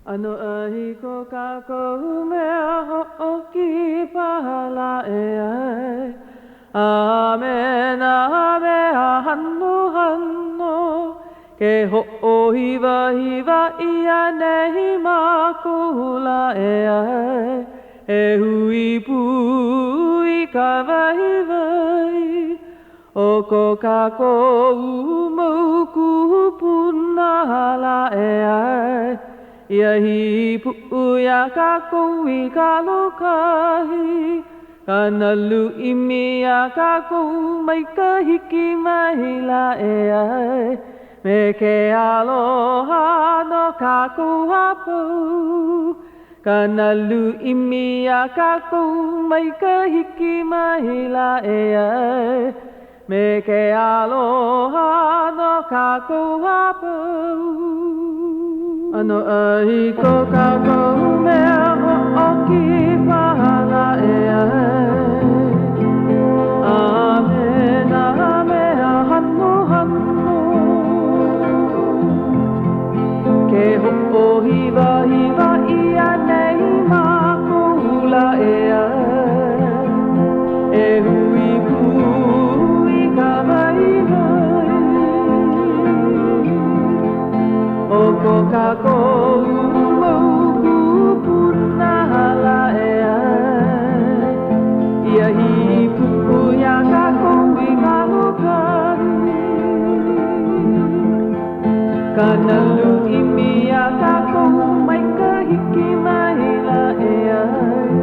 Ano ahi ko kako mea ho'oki pahala e ai. Amen, amen, hanno, hanno. Ke ho'ohiva, hiva, ia nehi makula e ai. E hui pui ka vai vai. O ko kako umauku puna hala e ai. Ia hi pu'uia ka koui ka lokahi. Ka nalu imia ka kou mai ka hiki mai la e ai. Me ke aloha no ka kou hapau. Ka nalu imia ka kou mai ka hiki mai la e ai. Me ke aloha no ka kou hapau. Ano ahi ko kako mea ho'oki pahala e ai. Amen, amen, hanno, hanno. Ke ho'ohiva, hiva, ia nei makula e ai. E hui pui ka vai vai. O ko kako umauku puna hala e ai. Ia hi pu'uia ka koui ka lokahi. Ka nalu imia ka kou mai ka hiki mai la e ai.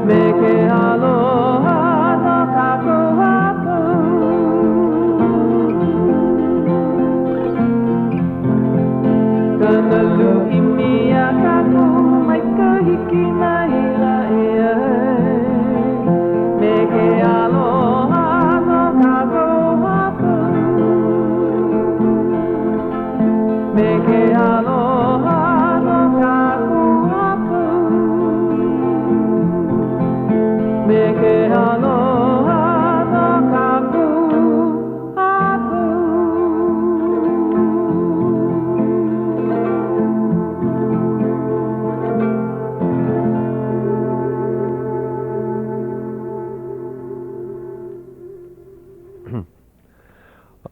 Me ke aloha no ka kou hapau. Ka nalu imia ka kou mai ka hiki mai la e ai. Me ke aloha no ka kou hapau. Me ke aloha no ka kou hapau. Me ke aloha no ka kou hapau.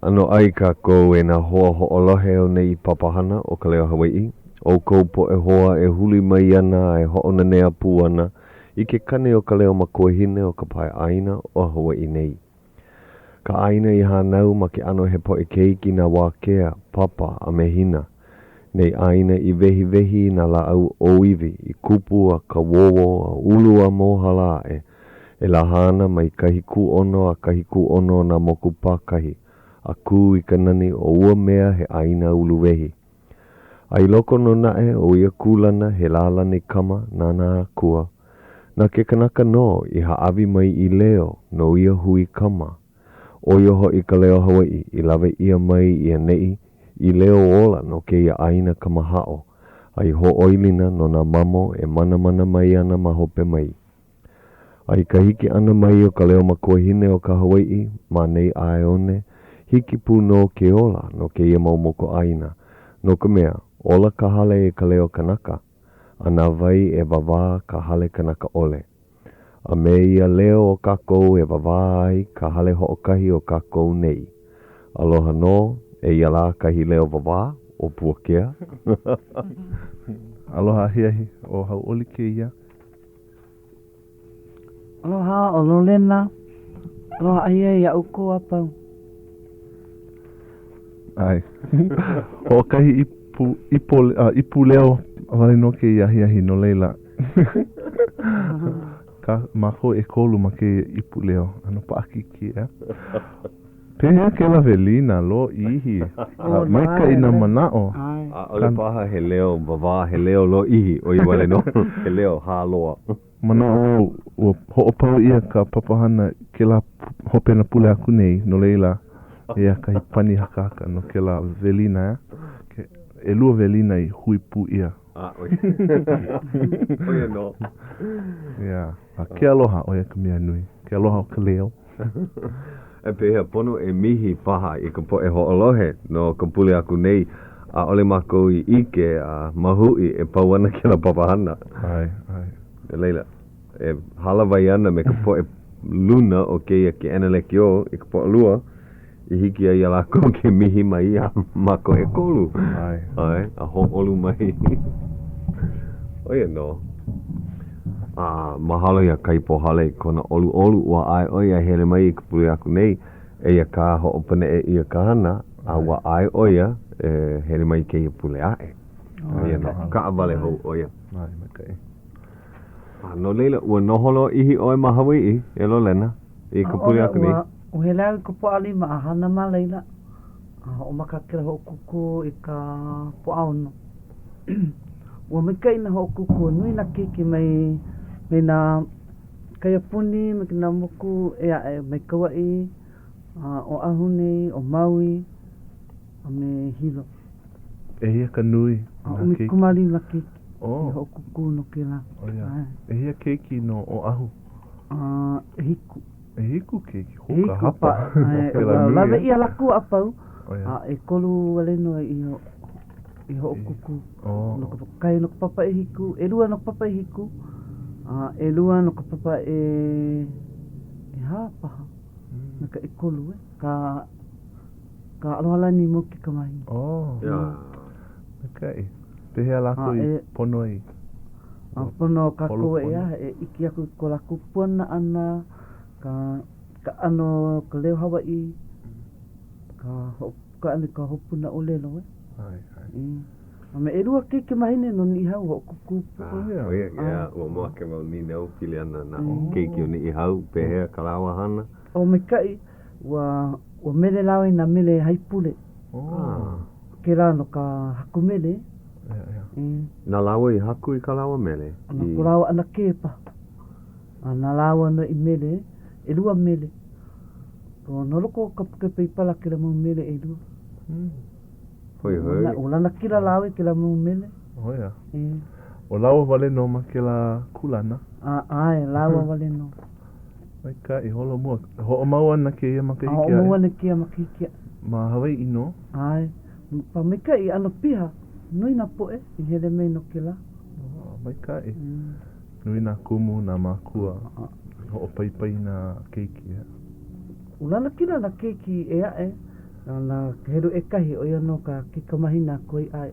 Ano ai kako e na hoa ho'olohe o nei papahana o Ka Leo Hawaiʻi. O kou po e hoa e huli mai ana e ho'onanea pū ana I ke kane o Ka Leo makuahine o ka pae aina o Hawaiʻi nei. Ka aina I hanau ma ke ano he po e keiki na wākea, papa a mehina. Nei aina I vehi vehi na laau oiwi I kupu a ka wowo a ulu a mohala e lahana mai kahi ku ono a kahi ku ono na moku pakahi. A ku I ka nani o ua mea he aina uluwehi. Ai loko no nae o ia kulana he lalani kama nana kua. Na ke kanaka no I haawi mai I leo no ia hui kama. O yoho I Ka Leo Hawaiʻi I lawe ia mai ia nei I leo ola no ke ia aina kamahao. Ai ho oilina no na mamo e mana mai ana ma hope mai. Ai ka hiki ana mai o Ka Leo makuahine o ka Hawaiʻi ma nei aeone. Hiki pū no ke ola no ke ia maumoko aina. No ka mea, ola ka hale e Ka Leo kanaka. Ana vai e wawa ka hale kanaka ole. A me ia leo o kakou e wawa ai ka hale hoʻokahi o kakou nei. Aloha no, e ia la kahi leo wawa o Puakea. Aloha hiahi o Hauʻoli ke ia. Aloha o Lolena. Aloha ia ia uko apau. Ai. O kahi ipu leo wale no ke iahi no leila. Ka mako e kolu ma ke ipu leo. Ano paaki ki ea. Pehea ke la velina lo ihi. Maika ina manao. Ole paha he leo wawa he leo lo ihi o I wale no. He leo haloa. Manao o ho'opau ia ka papahana ke la hopena pule aku nei no leila. Ia kahi pani haka no ke la velina ke e lua velina I hui pu ia. Oi. Oia no. Ia. Ke aloha oia ka mea nui. Ke aloha o Ka Leo. E pehea pono e mihi paha I ka po e ho'olohe no ka pule aku nei. A ole mākou I ike a mahui e pauana ke la papahana. Ai. E leila, e halawai ana me ka po e luna o ke ke analeki o, e ka po lua, I hiki ai a lako ke mihi mai a mako e kolu. Ai, a ho'olu mai. Oia no. Mahalo ia kai pohale kona olu ua ai oia hele mai I ka puli aku nei, e ia ka ho'opane e ia kahana, a ua ai oia, hele mai ke ia pule ae. Ia no, ka avale hou oia. Ai, makai. No leila, ua noholo ihi oe ma Hawaiʻi, e Lolena, I ka puli aku nei. O he lau ka poali ma a hana ma leila. O makakira ho kuku I ka poaono. Ua mikai na ho kuku nui na kiki mai na kaya puni, mai na moku e mai Kauai, o ahune, o Maui, a me hilo. E hia ka nui O mi kumari na kiki. Oh. I ho kuku no ke la. E hia keiki no o ahu. E hiku. E hiku keiki, hoka hapa. Lawe ia laku apau. E kolu wale no I ho kuku. No ka kai no ka papa e hiku, e lua no ka papa e hiku. E lua no ka papa e hapaha. Na ka e kolu ka alohala ni mo ki kamai. Okay. Te hea lako I pono I. Pono ka koe e iki aku ko laku puana ana ka ano Ka Leo Hawaiʻi ka ane ka hopuna o lelo me e rua ke mahine no ni hau ho kuku Oia, ua moa ke mau ni neu pili ana na keiki o ni hau pehea ka lawa hana o me kai ua mele lawe na mele haipule ke la no ka haku mele na lawa I haku I ka lawa mele na ko lawa ana kepa na lawa no I mele e lua mele ko no loko ka pe pala ke la mo mele e lua hoi ola na kila lawe ke la mo mele oia o lawa wale no ma ke la kulana lawa wale no mai ka I holo mua ho mau ana ke ia makahiki ho mau ana ke ia makahiki ma Hawaiʻi no ai pa me ka I ano piha nui na poe I hele mei no ke la mai ka nui na kumu na makua ho pai na keiki ulana kila na keiki e ae na heru e kahi o ia no ka kikamahi na koi ai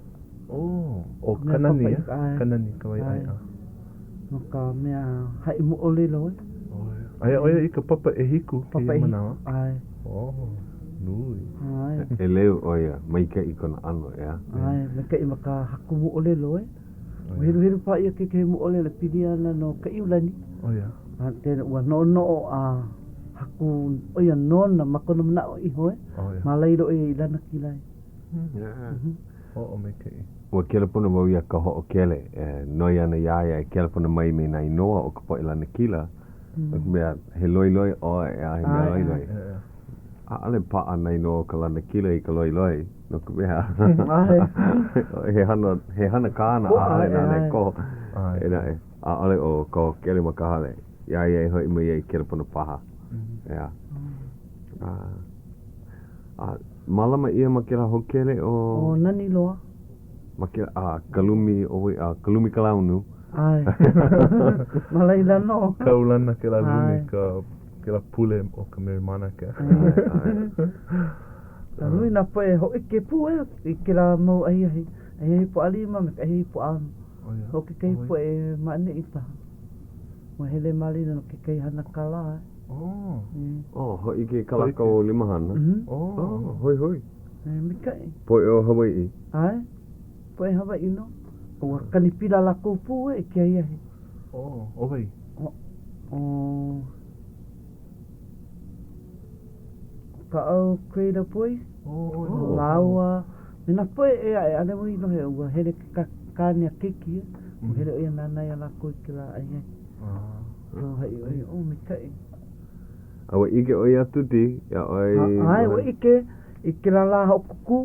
o kanani kawai ai no ka mea hai mo ole lo ai oia I ka papa e hiku ki manawa ai nui e leo oia mai ka I kona ano ai me ka I maka haku mo ole lo heru pa ia ke mo ole le pidiana no ka iulani oia te ua no haku oia nona makono mana o iho ma leiro I lana kilai o me ke ua kelepuna mau ia ka ho'o kele noi ana iaia e kelepuna mai me na inoa o ka po I lana kila mea he loi o he mea loi ale pa ana inoa ka lana kila I ka loi no ka mea he hana kāna ale nane ko ale o ko kele makahale iaia e hoi mai I kelepuna paha malama ia makela hokele o nani loa makela kalumi kalaunu ai malaila no kaulana ke la lumi ke la pule o ka merimana ke nui na poe ho ke pu I ke la mau ai po alima me ai po an ho ke kai po e mane I pa mo hele malina no ke kai hana kala ho ike kalaka o limahana hoi me kai poe o Hawaiʻi ai poe Hawaiʻi no o kanipila la ko pu e ke ai o vai ka au creator boy lawa mina poe e ane mo no he ua hele kanya kiki hele o ia nana ia la ko ke la ai hai me kai awa ike oi atuti ya oi ai o ike la ho kuku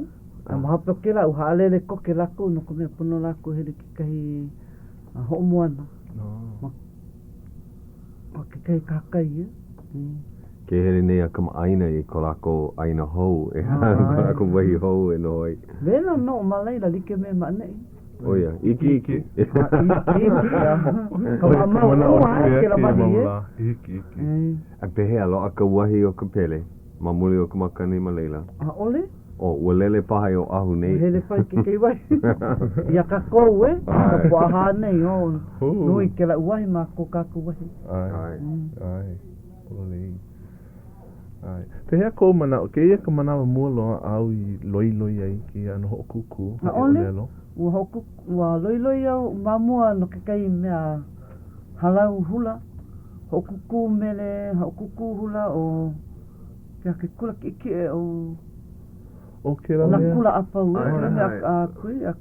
ma hapo ke la uhalele ko ke la ko no ko me pono la ko hele ki kai ho moana ma ke kai kakai Ke here nei a kama aina I ko lako aina hou. E ko lako wahi hou e no ai. Vela no malaila like me ma nei. O ia, iki. Kama mau ua ke la mahi Iki. A pehe alo a ka wahi o ka pele. Mamuli o ka makani ma leila. A ole? O, ua lele paha o ahu nei. Lele paha ke kei wahi. Ia ka kou ka puaha nei o. Nui ke la uahi ma ko kaku wahi. Ai. Ai. Pehea kou mana, ke ia ka manawa mua loa au I loi ai ki ano hokuku. A ole? Ua loi au mamua no ke kai mea halau hula. Hokuku mele, hokuku hula o kia ke kula ki e o o ke la na mea. kula apa ue, kula mea a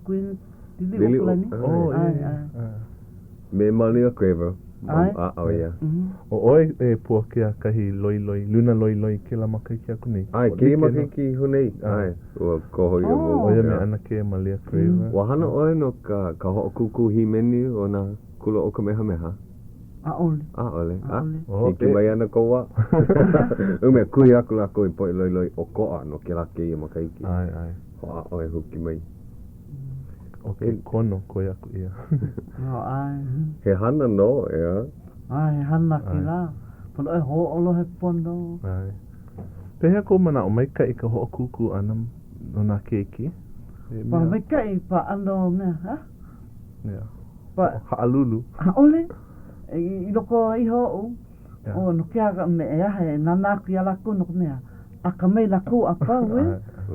kui dili o kula ni. Me mali a kweva. O ia. O oe e puakea kahi luna loi ke la makaiki aku nei. Ai, ke makaiki hunei. Ai, ua koho ia mo. O ia me ana ke malia kweva. Wahana oe no ka hokuku himeni o na kula o ka meha. A ole. Ike mai ana koua. Ume kuhi aku lako I poi loi o koa no ke lake I makaiki. Ai. Hoa oe huki mai. O ke kono koe aku ia. Ai. He hana no, ea. Ai, hana ki la. Pono e ho'olo he pono. Ai. Pehea ko mana o maika I ka ho'okuku ana no nā keiki. Pa maika I pa ano mea, ha? Ia. Pa Ha'alulu. A ole. I loko I ho'o. O no kia ka me ea he nanaku ia lako no mea. A ka mei lako a pau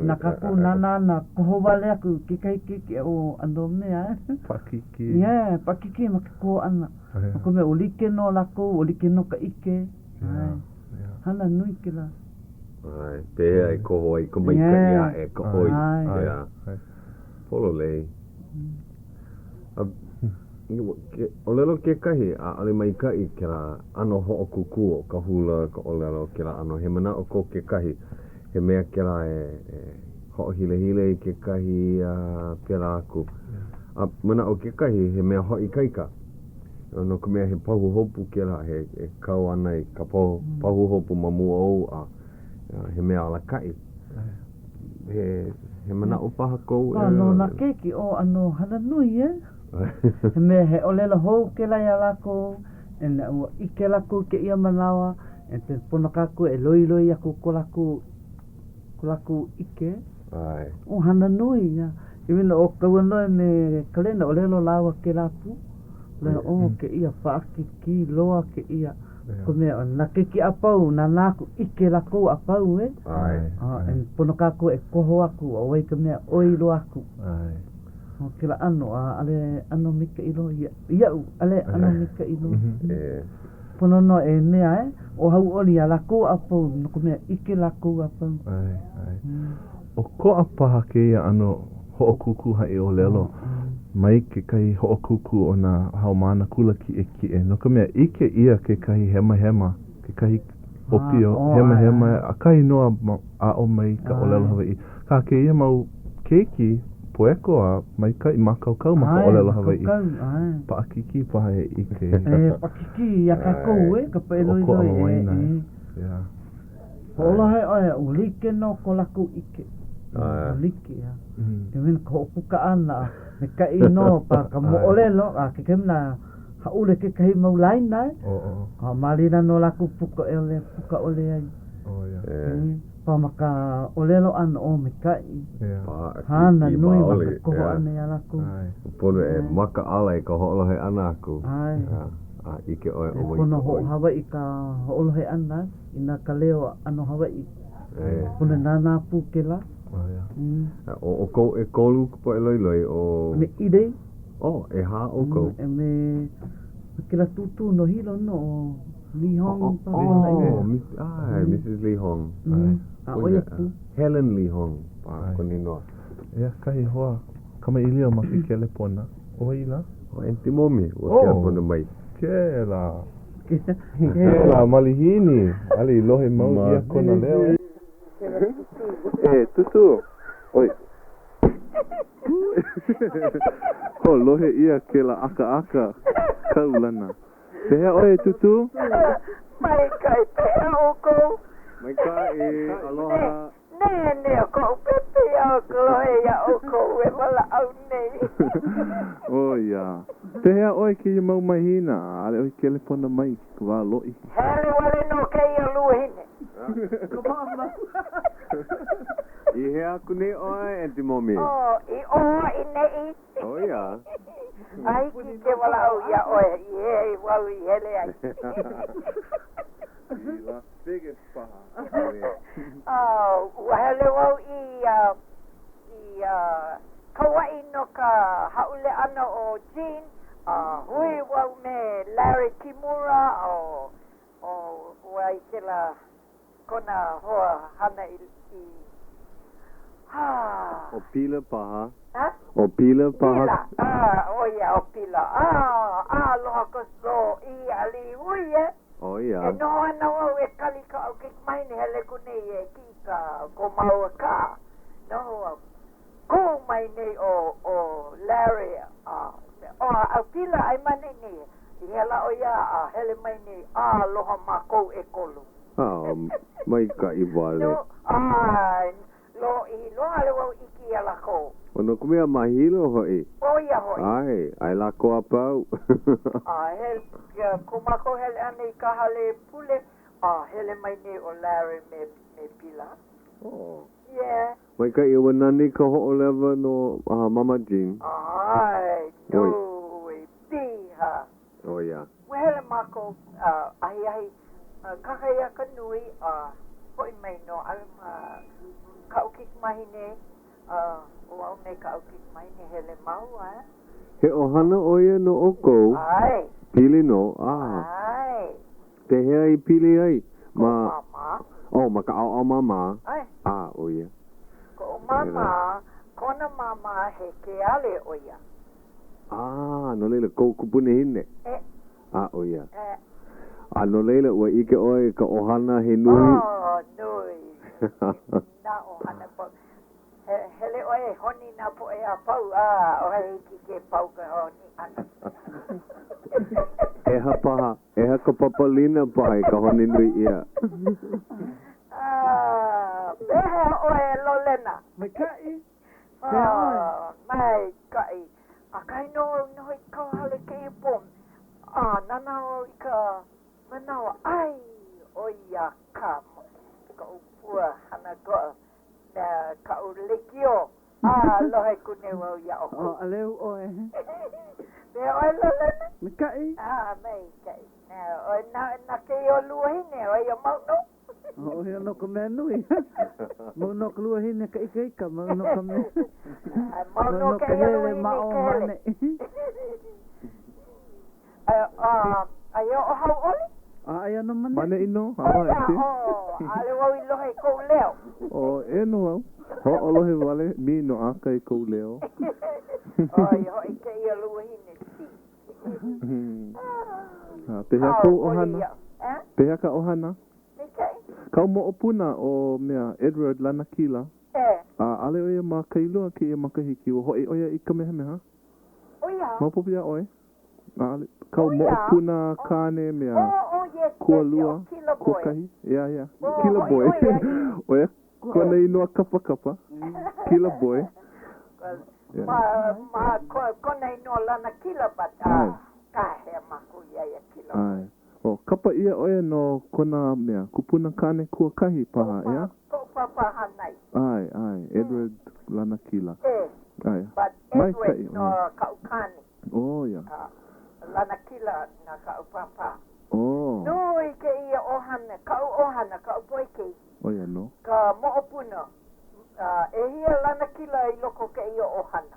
na kaku na koho wale aku ki kai kiki o ando mea. Pakiki. Yeah, pakiki ma ko ana. Ko me olike no lako, olike no ka ike. Hana nui ke la. Ai, pēhea I koho ai, ko maika ia e ka oi. Ia. Polo lei. O lelo ke kahi, a ale maika I ke la ano ho'okuku o ka hula ka o lelo ke la ano. He mana o ko ke kahi, he mea ke la ho'ohile I ke kahi pera aku. A mana o ke kahi, he mea ho'i kaika. No ka mea he pahu hopu ke la, he kau ana I ka pahu hopu mamua o he mea ala kai. He mana o paha kou. No na keki o ano hana nui He mea he olela hou ke lai alako, e na ua ike lako ke ia manawa, e te pono kako e loi ako ko lako ike. O hana nui ia. I wina o kawanoi me kalena olelo lawa ke lapu, le o ke ia paaki ki loa ke ia. Ko mea na keki apau, na naku ike lako apau En pono kako e koho aku, o wei ka mea oilo aku. O ke la ano, ale ano mika ilo, iau, ale ano mika ilo. Pono no e mea o Hauʻoli a lako apau, no ko mea ike lako apau. O ko apaha ke ia ano ho'okuku hai o lelo, mai ke kai ho'okuku o na haumana kula ki e. No ka mea ike ia ke kai hema, ke kai opio hema, a kai noa a o mai ka o lelo Hawaiʻi. Ka ke ia mau keiki, poeko a mai kai makaukau maka o lelo Hawaiʻi. Paakiki paha e ike. Paakiki ia kakou ka paeloi O ko amawaina. Olo he oe, ulike no ko lako ike. Ulike ia. Ke min ko puka ana, me kai no pa ka mo olelo, ke kemna haule ke kai maulaina. Malina no lako puka ole ai. Pa maka olelo ana o me kai. Hana nui maka koho ana ia lako. Pono e maka ala I ka ho'olohe ana aku. Ike oe o wai. Pono ho Hawaiʻi ka ho'olohe ana, ina Ka Leo ano Hawaiʻi. Pono nana pu ke la. O kou e kolu po e loi o... Me idei. E ha o kou. E me ke la tutu no hilo no o Li Hong. Mrs. Li Hong. A oia pu. Helen Li Hong. Koni noa. Ia kahi hoa. Kama ilio maki ke le pona. O ila? O enti momi. O kia pona mai. Kela. Kela malihini. Ali lohe mau ia kona leo. Tutu. Oi. Lohe ia ke la aka kaulana. Pehea oe tutu? Mai kai pehea o kou. Mai ka aloha. Ne, ko pepe au kloe ya o ko e wala au nei. Oh ya. Te hea oi ki mau mahina, ale oi telefona mai, ko wa loi. Hele wale no ke ia luhine. Ko mama. I hea kune oi e te momi. Oh, i ne i. Oh ya. Ai ki ke wala au ya oi, i wau i hele ai. Las Vegas paha. Oh, hele wau Kauai no ka haule ana o Jean, hui wau me Larry Kimura o wai kela kona hoa hana i O pila paha. Ha? O pila paha. Pila. O ia o pila. Aloha ko so i ali hui e. Oh ya. E no ana wau e kali ka au kik mai ni hele kune e ki ka ko mau ka. No ko mai nei o Larry au pila ai mane ni. I hela o ia hele mai ni aloha mako e kolu. Mai ka i wale. No, lo ale wau iki ala ko. Ono kumea mahilo hoi. O ia hoi. Ai la ko apau. Kumako hele ane ka hale pule. Hele mai ni o Larry me pila. Oh. Yeah. Mai ka i wanani ka ho'o lewa no Mama Jean. Ai, doi, piha. Oh ya. Hele mako, ahi, kakaya ka nui, hoi mai no, kaukik mahine, wau me kaukik mahine hele mau, He ohana oia no oko. Ai. Pili no. Ai. Te hea I pili ai. Mama. Oh, maka au mama. Ai. Oia. Ko mama, kona mama he ke ale oia. No leila kou kupune hine. Oia. No leila ua ike oi ka ohana he nui. Nui. Na ohana po. Hele oe honi na po e a pau. Oe hiki ke pau ka honi ana. Eha paha. Eha ka papalina paha ka honi nui ia. Beha oe Lolena. Mai kai. Mai kai. Akai no i ka hale ke I pom. Nana o I ka manawa. Ai, oia ka. Ka upua hana koa. Ka ulekio. Lohe kune wau ia oko. Aleu oe. Beha oe Lolena. Mai kai. Mai kai. Oe na ke o lua hine. Oe o mau no. O he no ka mea nui. Mau no ka lua hine ka ika ika. Mau no ka mea. Mau no ka hele mao mane. Ayo o Hauʻoli? Aia no mane. Mane ino. Ale wau I lohe kou leo. E no au. Ho'o lohe wale. Mi no aka I kou leo. Hoi ke ia lua hine si. Te hea kou ohana. Te hea ka ohana. Kau mo'opuna o mea Edward Lana Kila. Ale oia ma kailua ki ia makahiki o hoi oia I ka meha. Oia. Maupopia oe. Kau mo'opuna kane mea kua lua. Kua kahi. Ia. Kila boy. Oia. Kona inoa kapa. Kila boy. Kona inoa Lana Kila bata. Ka he maku ia kila boy. Kapa ia oia no kona mea kupuna kane kua kahi paha, ia? Ko papa hanai. Ai, Edward Lana Kila. But Edward no kaukani. Ia. Lana Kila na kaupapa. No ike ia ohana, kau poike. Oia no. Ka mo'opuna. Hia Lana Kila I loko ke ia ohana.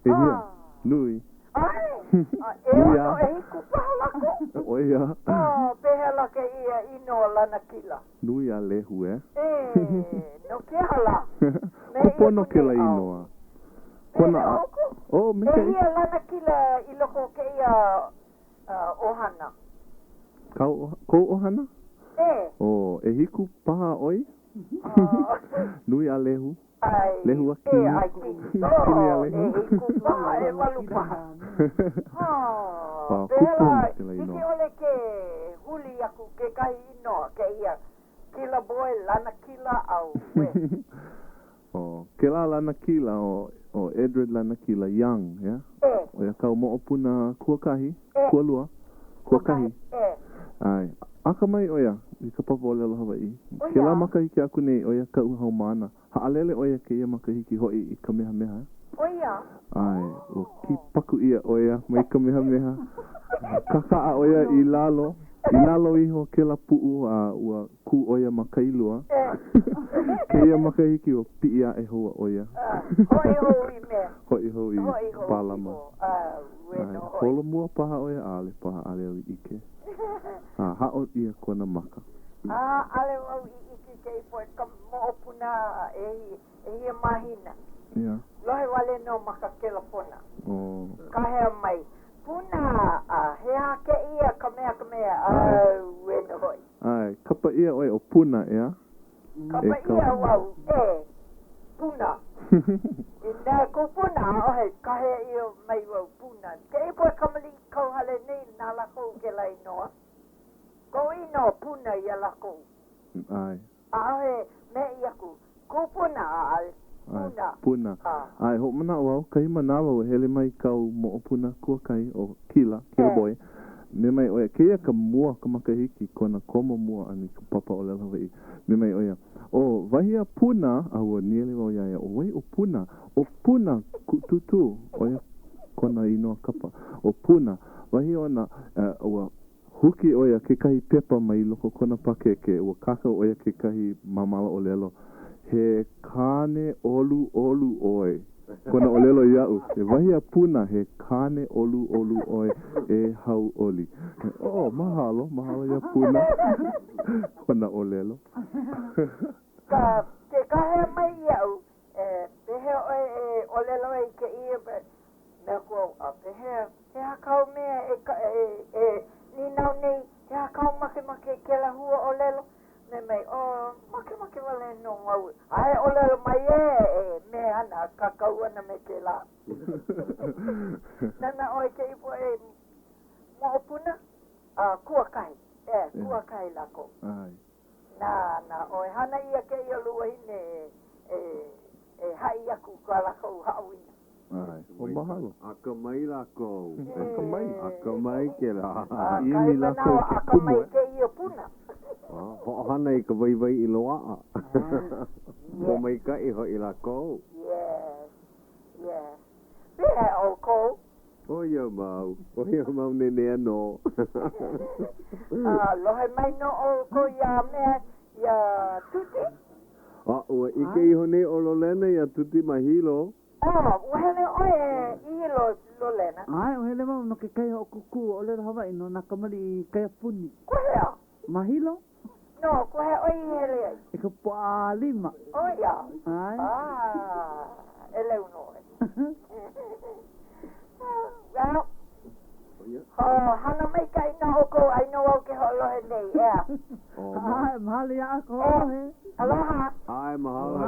Hia, nui. Ono hiku pahalako. Oia. Pehala ke ia ino Lana Kila. Nui a lehu, No ke hala. Kupono ke la inoa. Kona meke. Hia Lana Kila I loko ke ia ohana. Kou ohana? E hiku paha oi? Nui a lehu. Lehu a kini. Kini a lehu. Hiku paha e walu paha. Kupono ke la Hiki inoa. ole ke huli aku ke kahi inoa ke ia kila boy lana kila au we. O kela lana kila o Edred lana kila young, yeah. O ia kau mo opuna kuakahi, kualua, kuakahi. Ai, aka mai oia, I ka papa o lelo Hawaiʻi. Kela makahiki aku nei oia ka uhau mana. Haalele oia ke ia makahiki hoi I Kamehameha. Oia. Ai, o ki paku ia oia mai Kamehameha. Kakaa oia I lalo iho kela puu a ua ku oia makailua. Ke ia makahiki o piia e hoa oia. Hoi hoi palama. Ai, holo mua paha oia ale paha ale au ike. Hao ia kona maka. Ale au ike ke po ka mo opuna e mahina. Yeah. Lohe wale no maka kela pona. Oh. Kahea mai. Puna hea ke ia kamea weno hoi. Ai, kapa ia oi o puna ea. Kapa ia wau puna. Ina ko puna ohe kahea ia mai wau puna. Ke ipo kamali kau hale nei nala kou ke lai noa. Ko ino puna ia lako. Ai. Ahe me iaku. Ko puna al. Puna. Ai, ho mana wau, kai manawa o hele mai kau mo o puna kua kai o kila boy. Me mai oia, keia ka mua ka makahiki kona komo mua ani ka papa o lelo Hawaiʻi. Me mai oia, o wahia puna, a ua niele wau iaia, o wai o puna tutu, oia kona inoa kapa, o puna, wahia ona, ua huki oia ke kahi pepa mai loko kona pakeke, ua kaka oia ke kahi mamala o lelo. He kane olu oi. Kona olelo iau. He wahia puna he kane olu oi e Hauʻoli. Oh, mahalo ia puna. Kona olelo. Ke kahe mai iau. Pehe olelo e ke ia. Me ko pehe. He hakau mea ni nau nei. He hakau make ke la hua olelo. Me mai, make wale no mau. Ai olelo mai me ana kakau ana me ke la. Nana oi ke ipo mo opuna kuakai. Kuakai lako. Ai. Na oi hana ia ke ia lua hine hai aku ka lako hauina. Ai, o mahalo. Aka mai lako. Aka mai ke la. Imi lako ke aka mai ke ia puna. Ho'ohana I ka waiwai I loa'a. Mo mai ka I hoi lako. Yes. Pea o ko. Oia mau nene ano. Lohe mai no o ko ia mea ia tuti. Ua ike iho nei o Lolena ia tuti mahilo. Uhele oe I Lolena. Ai, uhele mau no ke kai o kuku o lero Hawaiʻi no nakamali kai puni. Kuhea? Mahilo? No, kuhe oi hele ai. E ka poa lima. Oia. Ai. Ele uno. Well. Hana mai kai na oko ai no au ke holo he nei, yeah. Ai, mahali a ko he. Aloha. Ai, mahalo.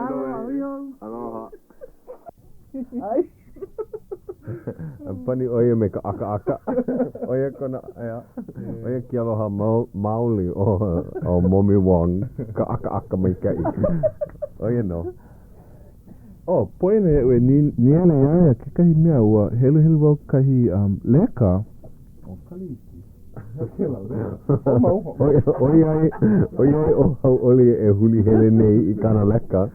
Aloha. Ai. Pani oia me ka aka. Oia kona, oia ki aloha mauli o Momi Wong. Ka aka mai kai. Oia no. Poina e ni ana iaia ke kahi mea ua helu wau kahi leka. O kaliki. Oia o Hauʻoli e huli hele nei I kana leka.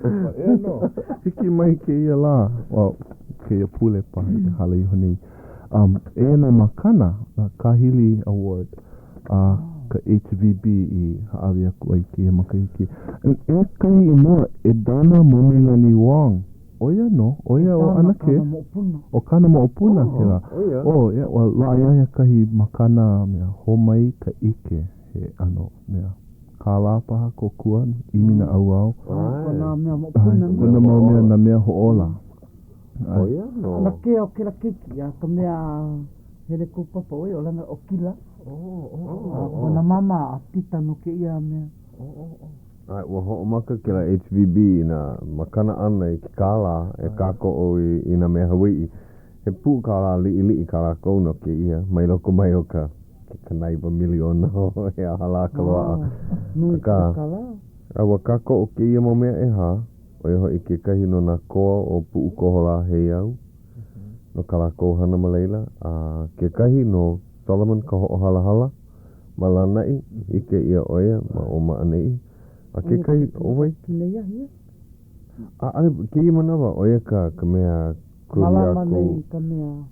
No. Hiki mai ke ia la. Ke ia pule paha I hala iho nei. E na makana na Kahili Award ka HVB I haawi aku ai ke makahiki. E kahi inoa e dana Momilani Wong. Oia no, oia o anake. O kana mo opuna ke la. Ia, la ia kahi makana mea homai ka ike he mea. Kala paha kokua, imina au. Kona mea mo opuna. Kona mau mea na mea hoola. Oia no. Ana ke o kila kiki, ka mea hele ko papa oi, o lana o kila. Kona mama a tita no ke ia mea. Ai, ua ho'omaka ke la HVB na makana ana I ki kala e kako o I na mea Hawaiʻi. He pū kala li'i kala kou no ke ia. Mai loko mai o ka kanaiwa miliona o he ahala ka loa. Nui ka kala? Awa kako o ke ia mo mea e hā, o ia hoi ke kahi no nā koa o puu kohola hei au, no ka lako hana ma leila, ke kahi no Solomon ka ho hala hala, ma lanai, ike ia oia, ma o ma anei, a ke kahi o wai? Ke ia manawa, oia ka mea kuri ako, ka mea.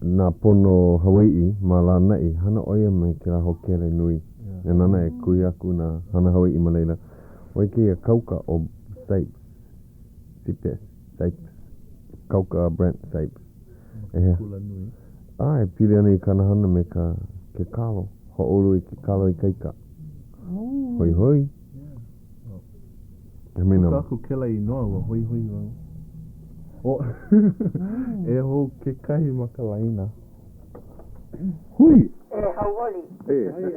nā pono Hawaiʻi, ma lanai, hana oia me ke la hokele nui, e nana e kui aku nā hana Hawaiʻi ma leila. Oi ke ia kauka o Sipes, kauka Brent Sipes. Kula nui. E pili ana I kanahana me ke kalo, hoʻolu I ke kalo I kaika. Hoi hoi. Kuka aku kela I noa wa hoi hoi wau. E ho ke kahi makalaina. Hui! Hauʻoli.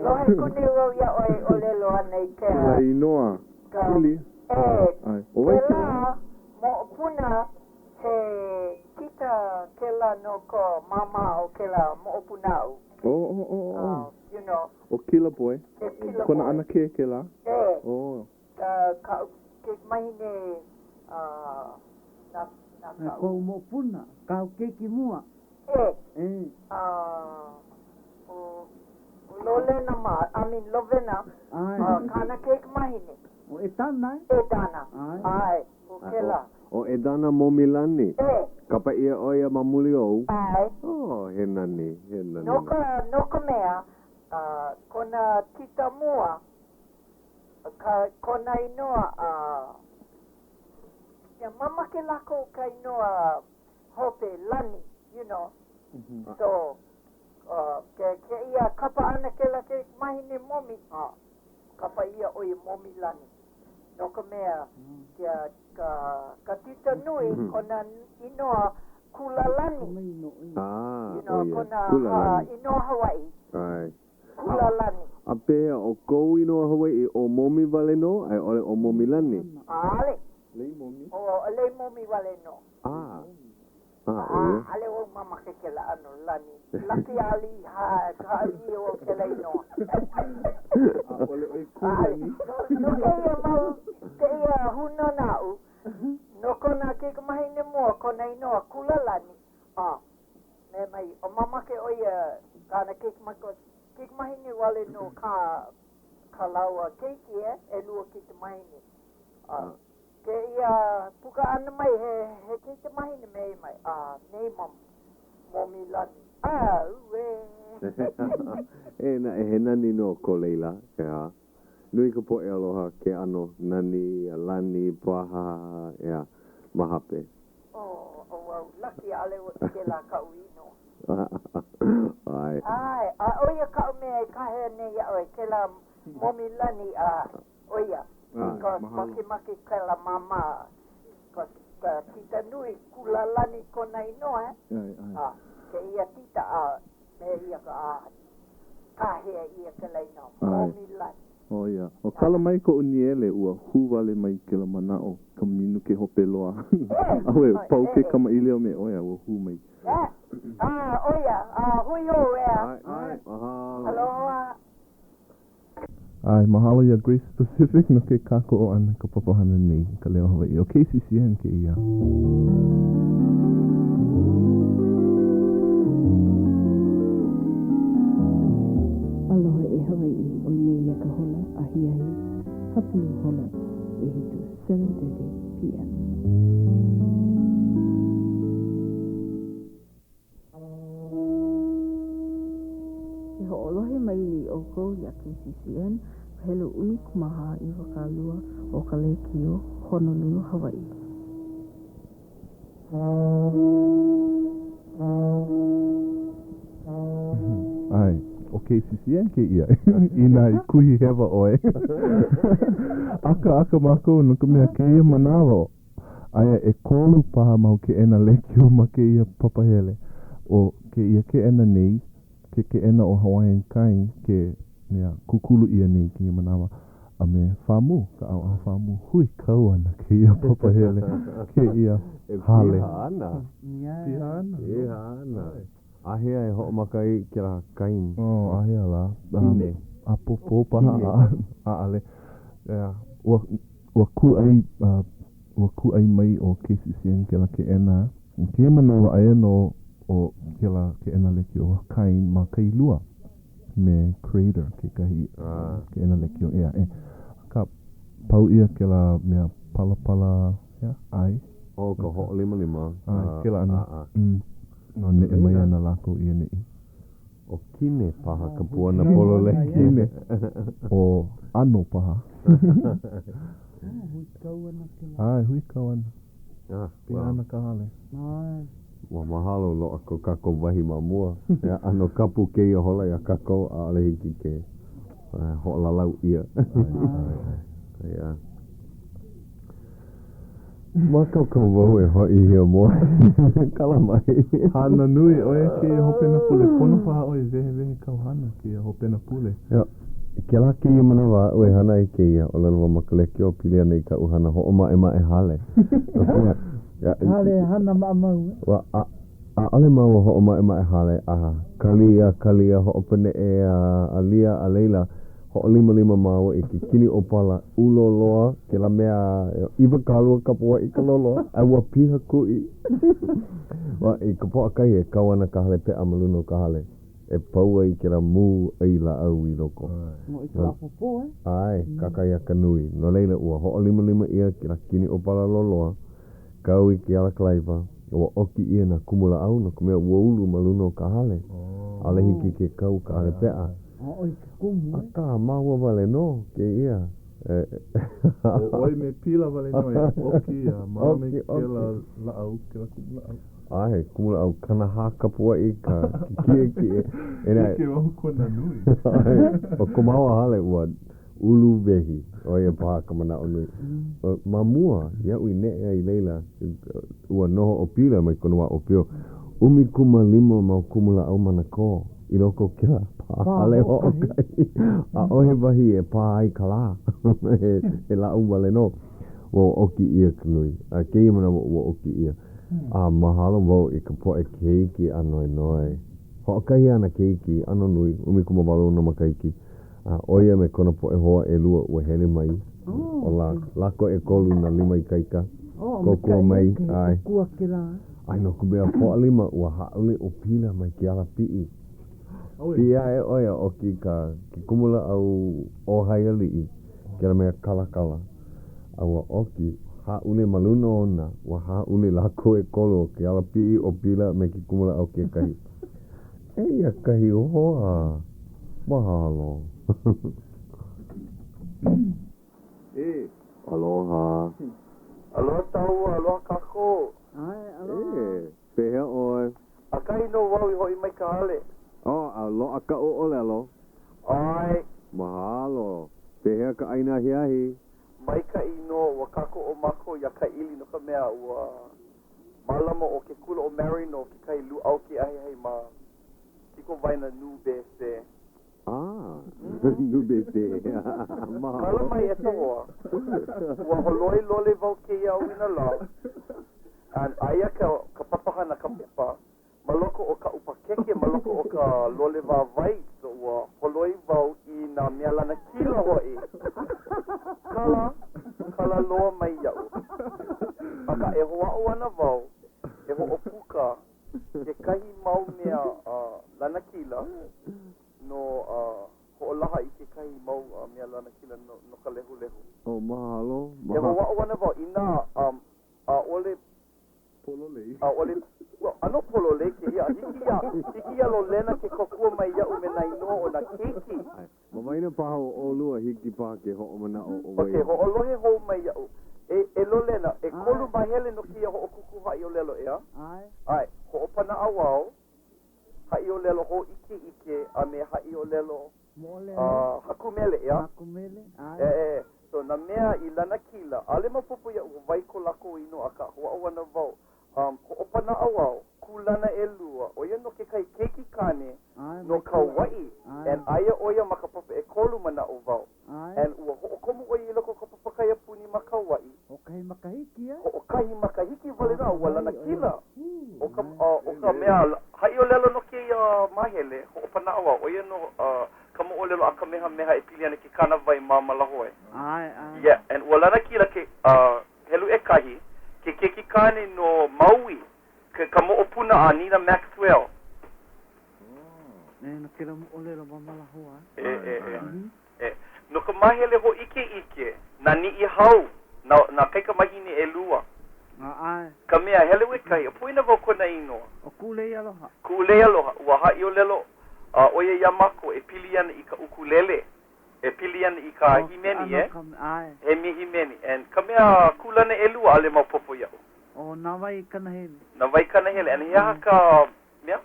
Lohe kune wau ia oi o lelo ana I kea. Kela I noa. Kili? O wai ke la, mo puna he kita ke la no ko mama o ke la mo puna au. You know. O kila boy? Kona ana ke la? Ke mahine na Ko mo puna, ka keki mua. Lovena, kana keki mahine. O e tana? E tana. Ai, o ke la. O e dana momilani. Kapa ia oia mamuli ou. Ai. He nani. Noko mea, kona tita mua, kona inoa, mama ke lako ka inoa hope lani, you know. So, ke ia kapa ana ke la ke mahine momi, kapa ia oia momi lani. Noko mea, ka tita nui, kona inoa kulalani. You know, kona inoa Hawaiʻi. Kulalani. A pea o kou inoa Hawaiʻi o momi wale no, ai ole o momi lani. Ale. Lei momi? O lei momi wale no. Ale o mama ke la ano lani. Laki ali ka ali o ke la inoa. Ole oi kulani. No ke ia huna nau. No kona ke mahine mua kona inoa kulalani. Me mai o mama ke oia kana ke mahine wale no ka laua keiki e lua ke te mahine. Ke ia puka ana mai he ke te mahine me mai. Nei momi lani. He nani no ko leila, ke ha. Nui ka po e aloha ke ano nani, lani, paha, mahape. Wow, lucky ale o ke la ka uino. Ai. Oia ka me ka he ne ia oi ke la momi lani oia. Maki ka la mama. Ka tita nui kula lani kona inoa. Ke ia tita me ia ka he ia ke la inoa. Momi lani. Oh ia. O kala mai ko uniele ua huwale mai ke la manao ka minu ke hope loa. Awe, pau ke kama ileo me oia ua hu mai. Oia. Hui ho ea. Aloha. Ai, mahalo ia Grace Pacific no ke kako o ana ka papahana nei Ka Leo Hawaiʻi o KCCN ke ia. Aloha e Hawaiʻi o nei ka hola a hiahi hapulu hola e hitu 7:30 p.m. E hoʻolohe mai li o kou ia KCCN Helo Unikumaha I Wakalua o Kalekio, Honolulu, Hawaii. Ai, o KCCN ke ia. Ina I kuhi hewa oe. Aka mako no ka mea ke ia manawa. Aia e kolu paha mau ke ena lekio ma ke ia papahele. O ke ia ke ena nei, ke ena o Hawaiian kai ke mea kukulu ia nei ki manawa a me whamu, ka au whamu hui kau ana ke ia papahele ke ia hale. Piha ana. Ahea e hoʻomakai ke la kain. Ahea la. Ine. A popo paha a ale. Wa ku ai mai o KCCN ke la ke ena. Ke mana wa ai no o ke la ke ena le ki o kain ma kai lua me creator ke kai ke ena le ki o ka pau ia ke la mea pala ya ai o ka ho lima ke la ana no ne mai ana lako ia nei o kine paha ka puana polo le kine o ano paha hui kawana ana ka hale wa mahalo lo ako kako wahi mamua ya ano kapu ke ia hola ya kako a ale hiki ke ho lalau ia ya maka ka wau e hoi hia mo kala mai hana nui oe ke hopena pule pono paha oe vehe kau hana ke hopena pule ya ke la ki mana wa oe hana i ke ia o lana wa makaleke o pilia nei ka uhana ho oma e hale hale hana mamau wa a ale mau ho oma e hale Ka Leo ho opene e a Lia a Leila ho lima mau e ki kini opala ulo loa ke la mea iwa kalua kapua i ka lolo a wa piha kui wa i ka poa kai e kawana ka hale pe amaluno ka hale e paua i ke la mu ai la au i loko mo i ka popo ai kakai a kanui no leila ua ho lima ia ke la kini opala loloa kau i ke ala klaiva ua oki ia na kumula au na kumea ua ulu maluno ka hale ale hiki ke kau ka hale pea aka maua vale no ke ia oi me pila vale no e oki ia mame ke la au ke la kumula au ai kumula au kana haka pua i ka ki ke wahu kona nui o kumawa hale ua ulu vehi o ia paha ka mana o nui mamua ia ui ne i leila ua noho o pila mai konua o pio umi kuma lima mau kumula au mana ko i loko kia pahale ho kai a ohe wahi e pā ai ka la e la uwale no wo oki ia kanui a kei mana wo oki ia a mahalo wau i ka po e keiki anoi noi ho kai ana keiki ano nui umi kuma walu na makaiki a oia me kona po e hoa e lua ua hele mai o la lako e kolu na lima i kaika kokua mai ai ai no kubea po lima ua haole o pila mai ki ala pii pia e oia o ki kumula au o hai ali ki la mea kala aua oki ha une maluno ona wa ha une lako e kolo ki ala pii o pila me ki kumula au ki kahi eia kahi o hoa mahalo aloha aloha tau aloha kako aloha pehea oi a kahi no wau i hoi mai ka hale aloha ka o ole alo ai mahalo pehea ka aina hiahi mai ka ino wa kako o mako ya ka ili no ka mea ua malama o ke kula o marino ki kai lu au ki ai ma tiko vaina nu bese nu bese kala mai e toa ua holoi lole vau ke ia wina la and aia ka papahana ka pupa maloko o ka upakeke maloko o ka lole vai so ua holoi vau i na mea lana kila hoi kala loa mai iau aka e hoa o ana vau e ho o puka ke kahi mau mea lana kila no ho o laha i ke kahi mau mea lana kila no ka lehu mahalo e hoa o ana vau ina ole ole ano polole ke ia hiki ia Lolena ke kokua mai iau me nai no o na keiki mamaina paha o lua hiki paha ke ho o mana o okay ho o lohe ho mai iau e Lolena e kolu mahele no kia ho o kuku hai o lelo ea ai ho o pana awao hai o lelo ho ike a me hai o lelo hakumele ea so na mea i lana kila ale mapopo ia vai ko lako ino aka hoa o ana vau ho o pana awao kulana e lua o ia no ke kai keiki kane no ka wai and aia oia makapapa e kolu mana o vau and ua ho o komu oia loko ka papakaya puni maka wai o kai makahiki o kai makahiki vale na ua lana kila o ka mea hai o lelo no ke mahele ho o pana awao o ia no kamo olelo akamehameha e pili ana ke kanawai mamalahoe. Ai. Yeah, and ua lana kila ke helu e kahi ke kekikane no Maui ke kamo opuna a Nina Maxwell. No kera mo olelo mamalahoa. No ka mahele ho ike na ni I hau na kaika mahini e lua. Ai. Ka mea hele e kai, puina vo kona ino. O kulei aloha. Kulei aloha, ua hai o lelo oye Yamako e piliana I ka ukulele. E piliana I ka himeni e mi himeni. And ka mea kulana e lua ale maupopo iau. O na vai kana hele. Na vai kana hele, and hiaha ka mea?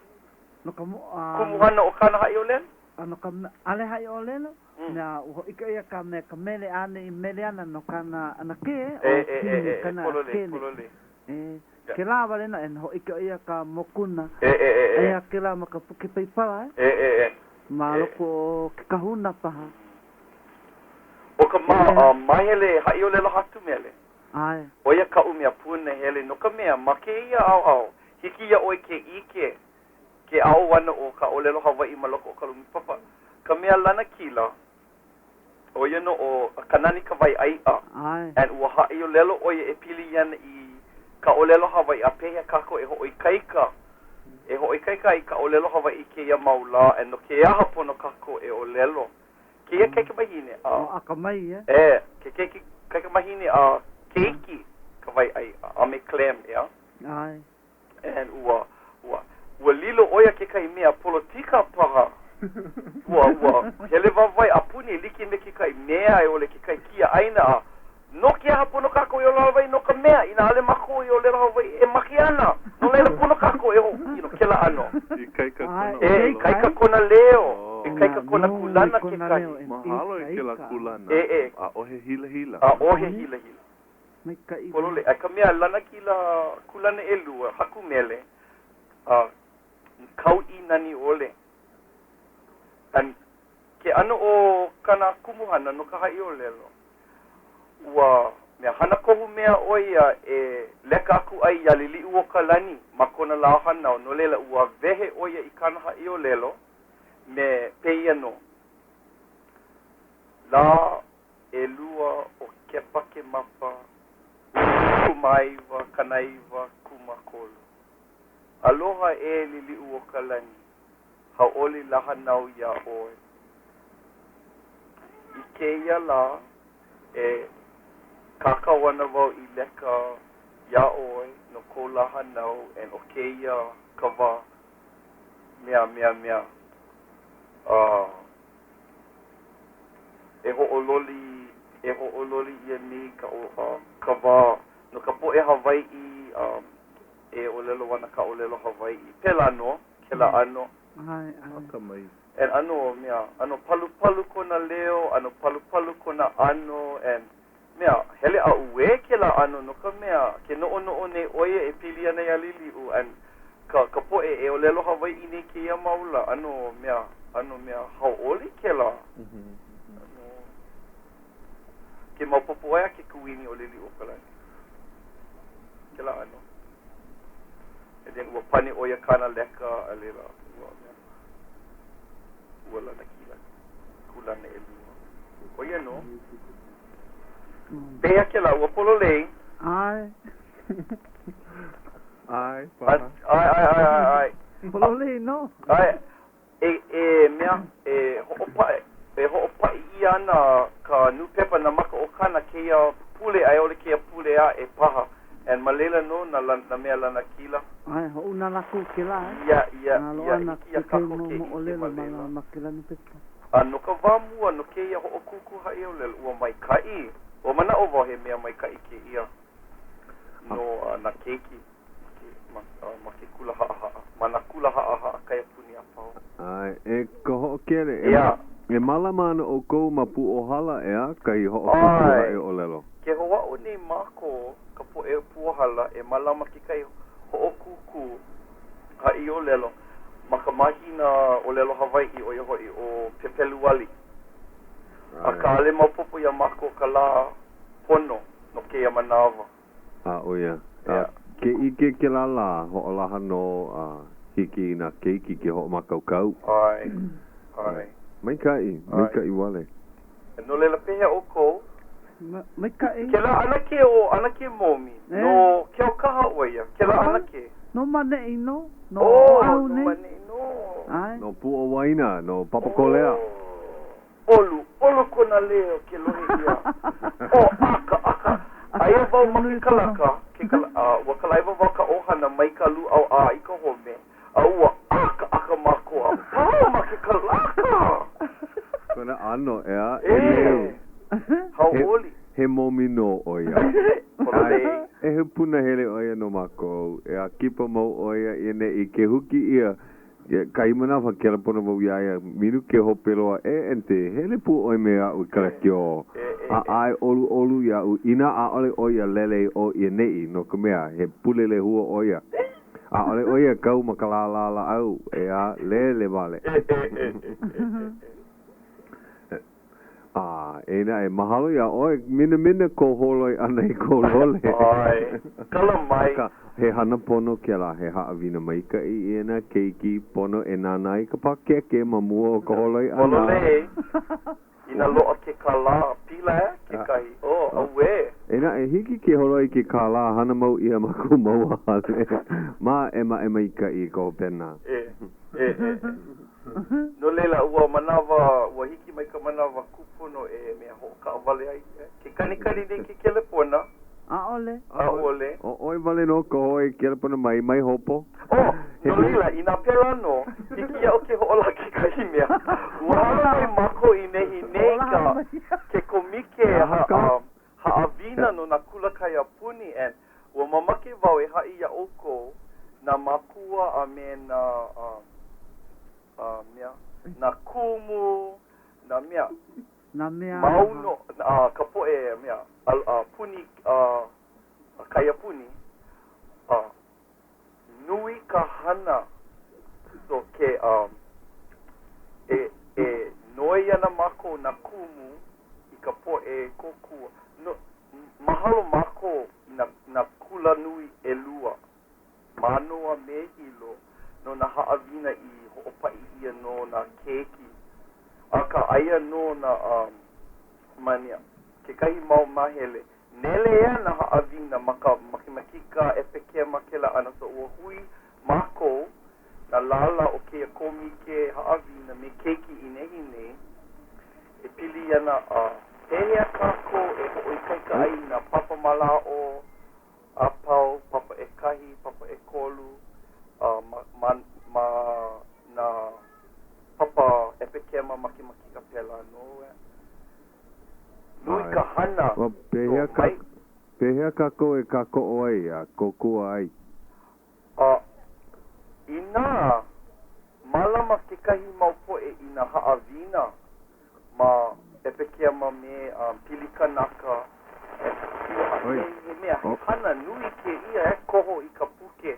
No ka mo kumuhana o kana hai o lelo? Ano ka ale hai o lelo? Na ho ika ia ka mele ane I mele ana no kana ana ke o kana polole. Ke la vale na en ho ika ia ka mokuna. Ia ke la maka puke paipala Ma loko ke kahuna paha. O ka mahele hai o lelo hatu mele. Ai. O ia ka umia pune hele no ka mea ma ke ia au. Hiki ia oi ke ike. Ke au wana o ka olelo Hawaiʻi ma loko o ka lumi papa. Ka mea lana kila. O ia no o kanani ka vai aia. And ua hai o lelo o ia e pili iana I ka olelo Hawaiʻi a pehea kako e hoʻi kaika. E hoʻi kaika I ka olelo Hawaiʻi ke ia maula. And no ke aha pono kako e olelo. Ke ia keike mahine. O aka mai ke keike mahine a keiki ka vai aia. A me clam ea. Ai. And ua lilo oia ke kai mea politika paha. Ua hele wawai apuni liki me ke kai mea e ole ke kai kia aina a. No ke aha pono kako e o lawai no ka mea. Ina ale mako e o le lawai e makiana. No leila pono kako e ho. Kela ano. I kaika kona. I kaika kona leo. I kaika kona kulana ke kai. Mahalo e ke la kulana. A ohe hila. A ohe hila. Mai kai. Polole, a ka mea lana ki la kulana e lua. Haku mele. Kau I nani ole. And ke ano o kana kumuhana no ka hai o lelo. Ua mea hana kohu mea oia e leka aku ai ya lili uo ka lani ma kona lao hanao no lela ua vehe oia I kana hai o lelo me peia no. La e lua o kepa ke mapa kumaiwa kanaiwa kumakolo. Aloha e lili uo ka lani. Hauʻoli lahanau ia oe. I keia la e kakawana wau I leka ia oe no ko lahanau and o keia ka wā. Mea. E hoʻololi ia ni ka wā. No ka poʻe Hawaiʻi e olelo wana ka olelo Hawaiʻi. Pela no, kela ano. Ai. And ano mea, ano palu kona leo, ano palu kona ano, and mea, hele a ue ke la ano, no ka mea, ke no ne oie e pili ana ia lili u, and ka poe e olelo Hawaiʻi ne ke ia maula, ano mea, hauʻoli ke la. Ano, ke maupopo ea ke kuini o lili o kalani. Ke la ano. And then ua pane oia kana leka a lela. Ua lana kila. Kulana e lua. Oia no. Pea ke la ua pololei. Ai. Paha. Ai. Pololei no. Ai. Mea, hoʻopaʻi ia ana ka nupepa na maka o kana keia pule ai ole keia pule a e paha. And malela no na mea lana kila. Ai, ho una laku ke la. Ia. Ia kako ke mo olelo ma ke la nupepa. No ka wāmua no keia hoʻokuku hai o lelo ua mai kai. O mana o wau he mea mai kai ke ia. No na keiki. Ma ke kula haa. Mana kula haa kai puni a pau. Ai, e ka hoʻokere. E malamana o kou mapu o hala ea kai hoʻokuku hai o lelo. Ke hoa o nei mako ka po e puahala e malama ki kai hoʻokuku hai o lelo. Ma ka mahina o lelo Hawaiʻi o iahoi o pepeluali. A ka ale maupopo ia mako ka la pono no ke ia manawa. Oia. Ke ike ke la hoʻolaha no hiki na keiki ke hoʻomakaukau. Ai. Maikai wale. No lela pehea o kou. Maikai. Ke la anake o anake momi. No ke o kaha oia. Ke la anake. No mane ino. No au ne. No mane ino. No pu o waina. No papakolea. Olu kona leo ke lohe ia. Aka. Aia wau makikalaka. Wakalaiwa waka ohana maikalu au a ika home. Aua aka makoa. Pau makikalaka. Kona ano ea. Hauʻoli. He momi no oia. E he puna hele oia no mako. E a kipa mau oia ine I ke huki ia. Kai mana fa kera pona mau iaia. Minu ke hoperoa ente. Hele pu oi mea ui karakio. A ai olu ia u. Ina a ole oia lele o ia nei. No ka mea. He pulele hua oia. A ole oia kau makalalala au. E a lele vale. Eina mahalo ia oi mina ko holoi ana I ko lole. Ai. Kala mai. He hana pono ke la he haawina mai ka I ena keiki pono e nana I ka pakeke mamua o ka holoi ana. Holole. Ina loa ke kala pila ke kai. Awe. Eina hiki ke holoi ke kala hana mau ia maku mau hale. Ma ema ika I ko pena. No lela ua manawa ua hiki mai ka manawa kupono mea ho ka vale ai ke kanikani nei ke kelepona Aole oi vale no ko hoi kelepona mai hopo no lela ina pera no hiki au ke hola ke kai mea ua mai mako I nei ka ke komike haawina no na kula kai apuni and ua mamake wau hai ia oko na makua a me na kumu na mea mauno kapo mea puni kaya puni nui ka hana so ke noi ana mako na kumu I kapo koku no mahalo mako na kula nui lua manoa me hilo no na haawina I ho'opai ia no na keiki. Aka aia no na mania. Ke kahi mau mahele. Nele ea na haawina makimaka e pekea makela ana so ua hui mako na lala o ke komi ke haawina me keiki I nehi e pili ana hea kako e ho'oi kaika ai na papa malao apau, papa e kahi, papa e kolu na papa e pekema maki ka pela no nui ka hana pehea kako e kako oi a koku ai ina malama ke kahi mau poe ina haawina ma e pekema me pilikanaka mea hana nui ke ia koho I ka puke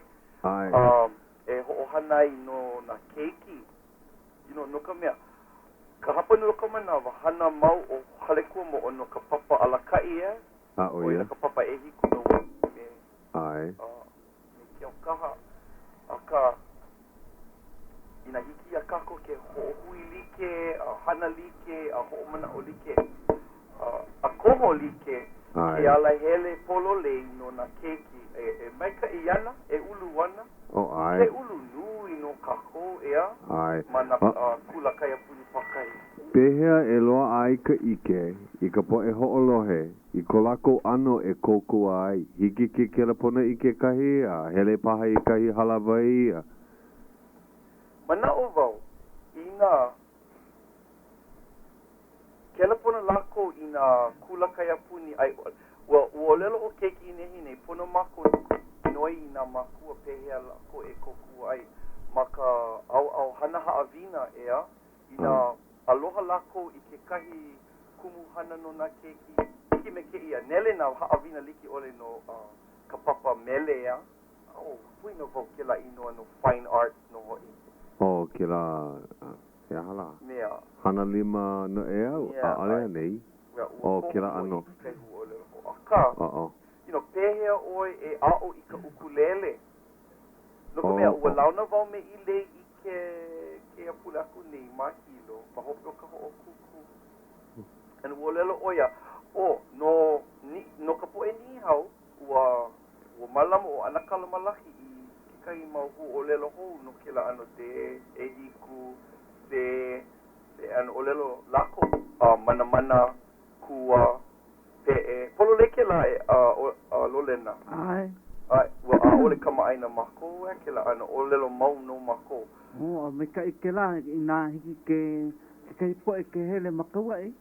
e ho'ohanai no na keiki no ka mea ka hapa no ka manawa hana mau o halekua mo no ka papa alakai o ina ka papa e hiku no me me ke o kaha aka ina hiki a kako ke ho'ohui like hana like ho'omana o like a koho like ke ala hele polo lei no na keiki e maika I ana e ulu wana e ulu nui no kako ea mana kula kaya puni pakai pehea e loa ai ka ike I ka po e ho'olohe I ko lako ano e koko ai hiki ke kelepona I ke kahi hele paha I kahi halawai mana o wau ina kelepona lako ina kula kaya puni ai ua lelo o keiki I nehi nei pono mako noi na makua pehea lako e koku ai maka au hana haawina ea ina aloha lako I ke kahi kumu hana no na keiki iki me ke ia nele na haawina liki ole no ka papa mele ea hui no vau ke la inoa no fine art no hoi ke la e hala mea hana lima no ea alea nei ke la ano aka pehea oi e ao I ka ukulele no ka mea ua launa vau me I le I ke ke pula aku nei mahilo ma hope o ka hoʻokuku and ua lelo oia no ka poʻe ni hau ua malama o ana kalamalahi I kekahi mau hoʻolelo hou no kela ano te e hiku te ano olelo lako mana kua pe'e polo leke la Lolena Ai. Wa ole kama aina mako e kela ano olelo mau no mako. Me ka ikela ina hiki ke poe ke hele makawai.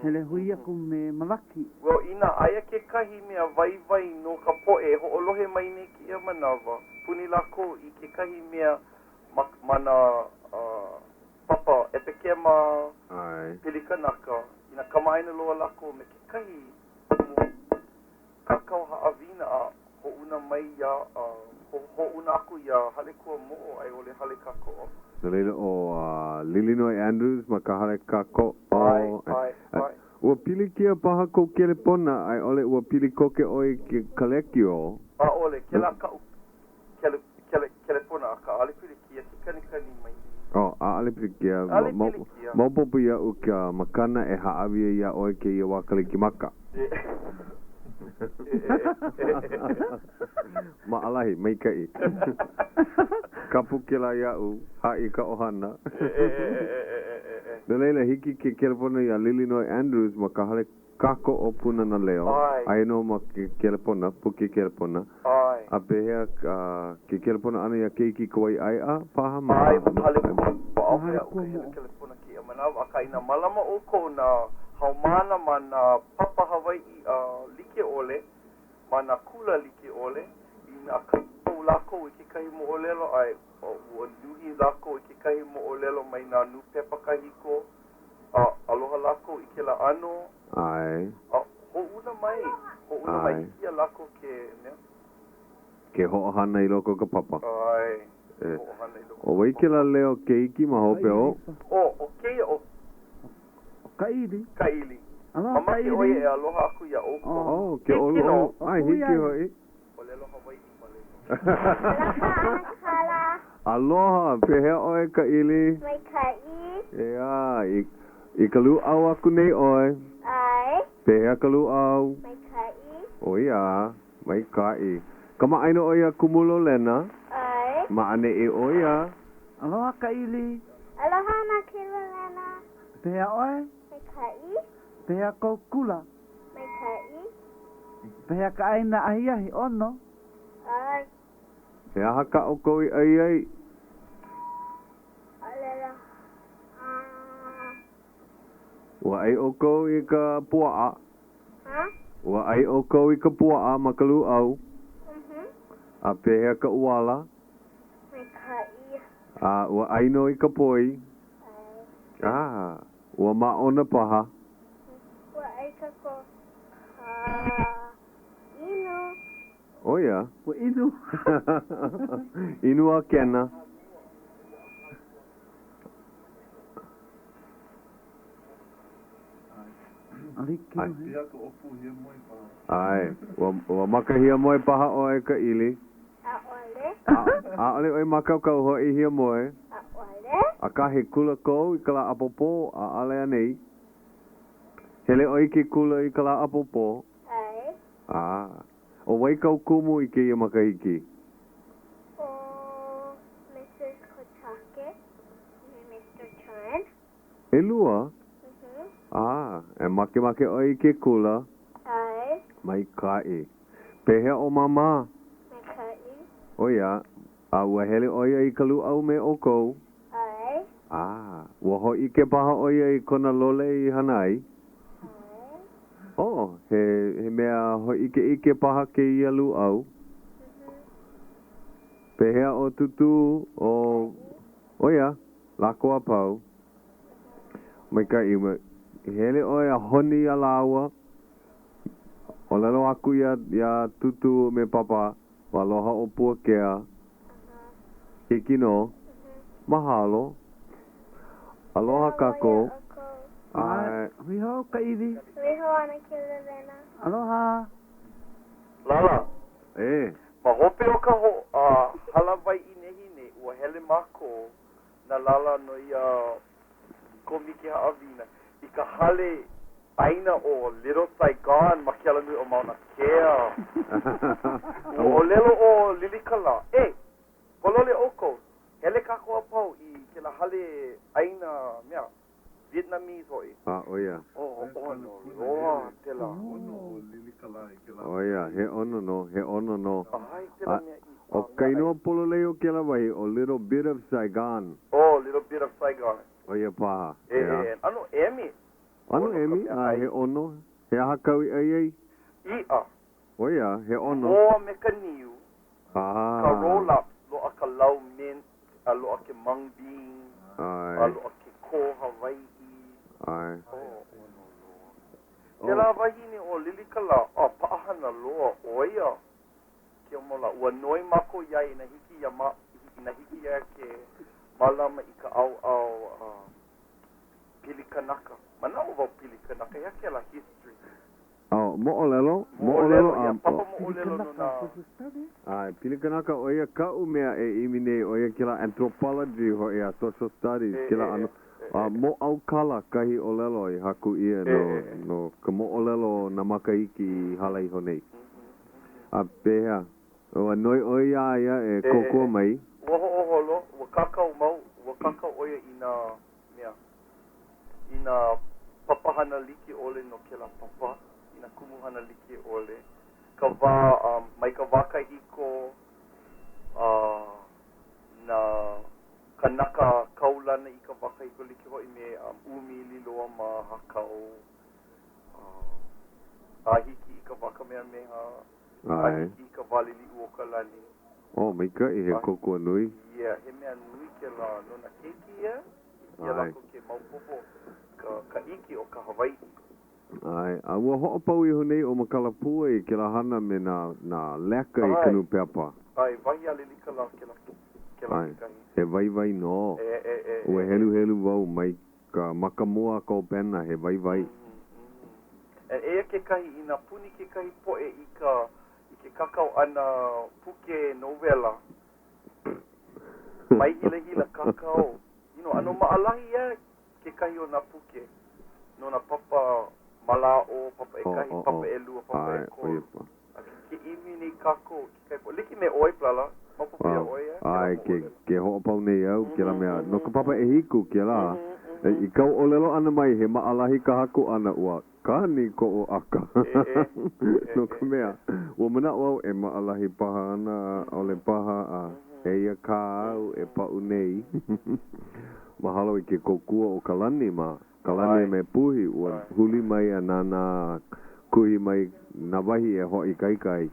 Hele hui aku me malaki. Well ina aia ke kahi mea vai no ka poe ho olohe mai ne ki ia manawa. Puni lako I ke kahi mea mana papa e peke ma pilikanaka. Ina kama aina loa lako me ke kahi kakao haawina ho una mai ya ho una aku ya hale kua mo'o ai ole hale kako. Lolena o Lilinoy Andrews ma ka hale kako Ai. Ua pili kia paha ko kelepona ai ole ua pili koke oi ke kalekio. Ole kela ka kelepona ka ale pili kia kani mai. Ale pili kia mau popo ia u ka makana e haawia ia oi ke ia wakale ki maka. Maalahi, mai kai. Kapu kela iau, hai ka ohana. Lolena hiki ke kelepona ia Lilinoy Andrews ma ka hale kako o puna na leo. Ai no ma ke kelepona, puke kelepona. A pehea ke kelepona ana ia keiki kawai ai a paha ma. Ai, hale kua kelepona ki a manawa. Aka ina malama o ko na haumana mana papa Hawaiʻi like ole mana kula like ole ina kakau lako I ke kahi mo'olelo ai ua nuhi lako I ke kahi mo'olelo mai nā nu pepa kahiko aloha lako I ke la ano ai ho una mai kia lako ke nea ke ho'ohana I loko ka papa ai ho'ohana I loko o wai ke la leo keiki ma hope o Kaili. Mama ki oe e aloha aku ia oko. Ke olo. Ai, hiki hoi. Olelo Hawaiʻi malelo. Aloha, pehea oe Kaili. Mai kai. Ea, I ka luau aku nei oe. Ai. Pehea ka luau. Mai kai. O ia, mai kai. Kama aino oia kumulo Lena. Ai. Ma ane e oia. Aloha Kaili. Aloha na Lolena. Pea oe. Mai kai. Pea ko kula. Mai kai. Pea ka aina ahiahi ono. Ai. Pehea haka o koi ai. Olelo. Ua ai o kou I ka pua'a. Ha? Ua ai o kou I ka pua'a ma ka luau. A pehea ka uala. Mai kai. Ua aino I ka poi. Ua maona paha. Ua ai ka ko. Inu. O ia. Ua inu. Inu a kena. Ai, ua makahia moe paha oe ka ili. Aole oi makaukau hoi hia moe. A ka he kula kou I ka la apopo a ale anei. Hele oi ke kula I ka la apopo. Ai. O wai kau kumu I ke ia makahiki. O Mr. Kotake. Mr. Chan. E lua? E make oi ke kula. Ai. Mai kai. Pehea o mama. Mai kai. O ia. A ua hele oi ai ka luau me o kou. Ai. Ua hoi ke paha oi ai kona lole I hanai. He mea hoi ike paha ke ia luau. Pehea o tutu o ia. Lako a pau. Mai kai ima. Hele oi a honi a laua. O lalo aku ia tutu me papa. Waloha o Puakea. Hiki no. Mahalo. Aloha kako. Riho Kaili. Riho ana Lolena. Aloha. Lala. E. Ma hope o ka hala wai I nehi ne ua hele mako na lala no ia komiki haawina I ka hale aina o Little Saigon ma ke ala nui o Mauna Kea o lelo o Lilikala polole oko hele kako apau I ke la hale aina mea Vietnamese hoi oia ono loa tela oia he ono no ai tela mea o kainoa pololei o ke la wai o Little Bit of Saigon Little Bit of Saigon oia paha ano emi he ono he hakau ai ia oia he ono o me ka niu ka roll up lo a ka lau mint a lo a ke mung bean a lo a ke ko Hawaii ai Te la wahine o Lilikala paahana loa oia ke mola ua noi mako iai ina hiki ia ke malama I ka au pilikanaka mana o wau pilikanaka ia ke la history mo'olelo papa mo'olelo no na ai pilikanaka oia ka'u mea imi nei oia ke la anthropology ho ia social studies ke la ano mo au kala kahi olelo I haku ia no ka mo olelo na makaiki I halai honei a pehea o noi oia ia kokua mai holo wa kakao mau wa kakao oia ina papahana liki ole no ke la papa ina kumuhana liki ole ka wā mai ka waka hiko na kanaka kaulana I ka waka hiko liki hoi me umi liloa ma hakao hiki I ka waka mea meha hiki I ka walili uokalani mai ka I he kokua nui he mea nui ke la nona keiki ia ia lako ke maupopo ka iki o ka Hawaii ai a ua ho'opau I honei o makalapua I ke la hana me na leka I kanu peapa ai wahi a Lilikala ke la kikahi he vai no ua helu wau mai ka makamoa ko pena he vai ea ke kahi ina puni ke kahi poe I ke kakao ana puke novela mai hila kakao ano maalahi ia ke kahi o na puke no na papa malao papa kahi papa lua papa ko ke imi ni kako ke kai liki me oi plala mapupe oi ai ke ho'opau nei au ke la mea no ka papa hiku ke la I kau olelo ana mai he maalahi ka haku ana ua kani ko o aka no ka mea ua mana wau maalahi paha ana ole paha ia ka au pa'u nei mahalo I ke kokua o kalani kalani me puhi ua huli mai nana kuhi mai na wahi hoi kai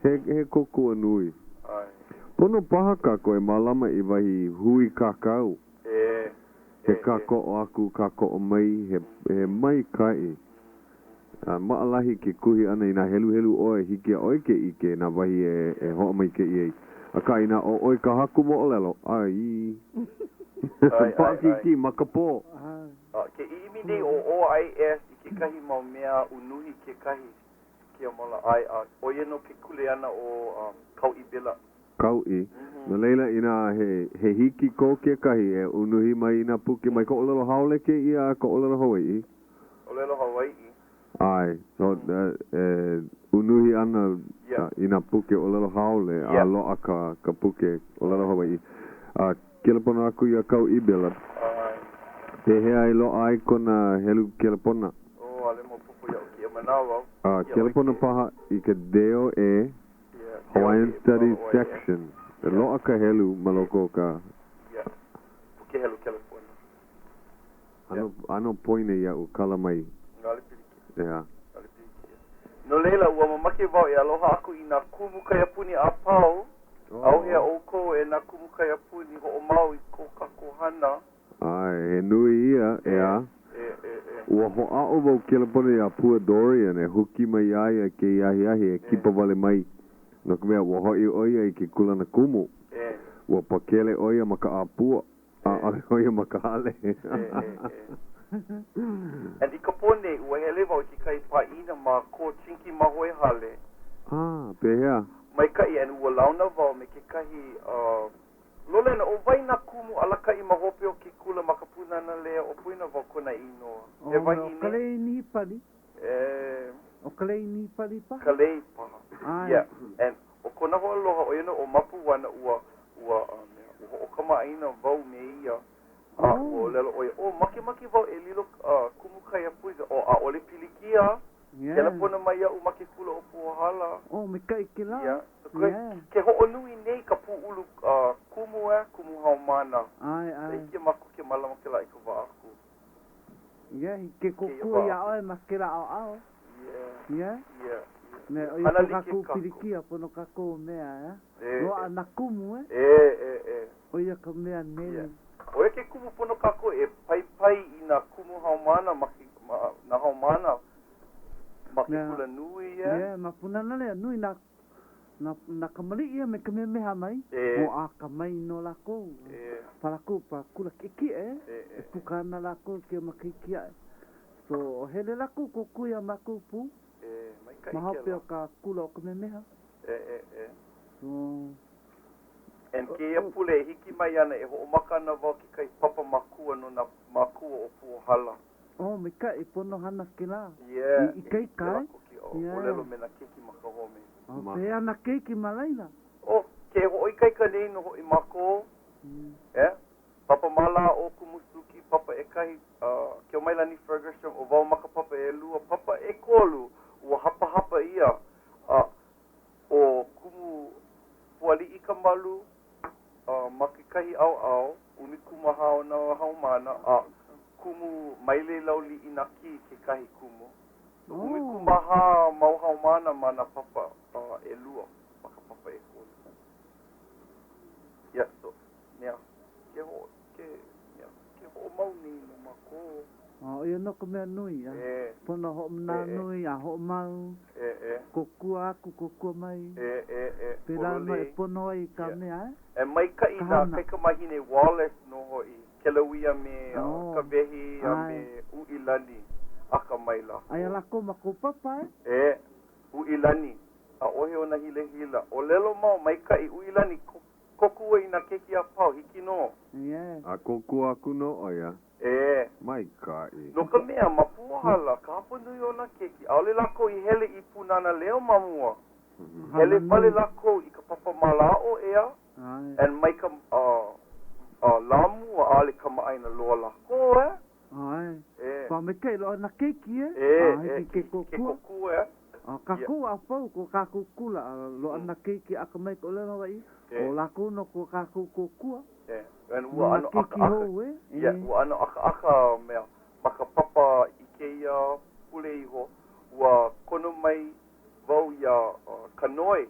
he kokua nui pono paha kako malama I wahi hui kakau he kako o aku kako o mai he mai kai maalahi ke kuhi ana ina helu oe hiki a oe ke ike na wahi hoa mai ke iei a ka ina o oe ka haku mo olelo ai Pakiki makapo ke imi nei o OIS I ke kahi mau mea unuhi ke kahi ke mola ai oie no ke kule ana o kau'i bela kau'i no leila ina he hiki ko ke kahi unuhi mai ina puke mai ko olelo haole ke ia ko olelo Hawaiʻi ai so unuhi ana ina puke olelo haole a loa ka puke olelo Hawaiʻi kelepona aku ia kau'i bela hea I lo ai kona helu kelepona ale mo pupu ia ki manawa kelepona paha I ke deo Hawaiian Studies section lo aka helu maloko ka puke helu kelepona ano poine ia u kala mai ngale piliki no leila ua mamake wau aloha aku I na kumu kaiapuni a pau au hea oko na kumu kaiapuni ho mau I ko kakohana ai he nui ia ua ho'a'o wau kelepona ia Pua Dorian huki mai ai ke iahi kipa wale mai no ka mea ua hoi oia I ke kulana kumu ua pakele oia maka apua ale oia maka hale and I ka pone ua hele wau ki kai paina ma ko chinki mahoe hale pehea mai kai ua launa wau me ke kahi Lolena, o vai na kumu alaka I mahope o ke kula makapunana lea o puina wau kona inoa. O kalei ni pali. O kalei ni pali pa? Kalei pa. Yeah. And o kona hoa aloha o ino o mapu wana ua o kama aina wau me ia. O lelo oia. O maki wau e lilo kumu kai a puiga. O a ole pilikia. Kela pona mai au maki kula o puahala. O me kai ke la. Yeah. Ke ho onui nei ka puulu kumu haumana. Ai. Ke maku ke malama ke la I ka waaku. Yeah, ke kuku ia oe makela ao. Yeah. Me o ia kaku pirikia pono kaku mea, Roa na kumu, O ia ka mea nele. O ia ke kumu pono kaku e pai I na kumu haumana na haumana makikula nui, Yeah, mapuna nale nui na kamali ia me ka meha mai. O a ka mai no lako. Palako pa kula kiki e pukana lako ke makikia. So hele lako kukuia makupu. Mahape o ka kula o ka meha. So and ke ia pule hiki mai ana e ho makana wau ki kai papa makua no na makua o puhala. Oh, me kai pono hana ke la. Yeah. I kai kai. O lelo me na keki makahome. O pe ana keki malaila. O ke ho I kai ka nei no ho I mako. Papa mala o kumusuki papa e kai ke o Mailani Ferguson o wau maka papa e lua papa e kolu ua hapa ia o kumu puali I ka malu makikahi au unikumaha o na haumana kumu maile lauli I na ki ke kahi kumu unikumaha mau haumana mana papa e lua maka papa e kolu so ke ho mau ni no mako. Ia no ka mea nui, Pono ho mna nui, a ho mau. Kokua aku, kokua mai. Pera no e pono ai ka mea, E mai ka ina, kai ka mahine Wallace no hoi. Kelawia me ka vehi a me uilani aka mai la. Ai alako mako papa, uilani. A ohe o na hila. O lelo mau mai ka I uilani kokua ina keki a pau, hiki no. A kokua aku no oia. Mai kai. No ka mea mapuahala, ka hapa nui o na keki. Aole lako I hele I punana leo mamua. Hele pale lako I ka papa malao ea. And mai ka lamu a ale ka maaina loa lako Pa me kei loa na keki ke kokua. Kaku a pau ko kaku kula loa na keki aka mai ko lena wai. O lako no ko kaku kokua. And ua ano aka mea maka papa I keia pule iho ua kono mai wau ia kanoe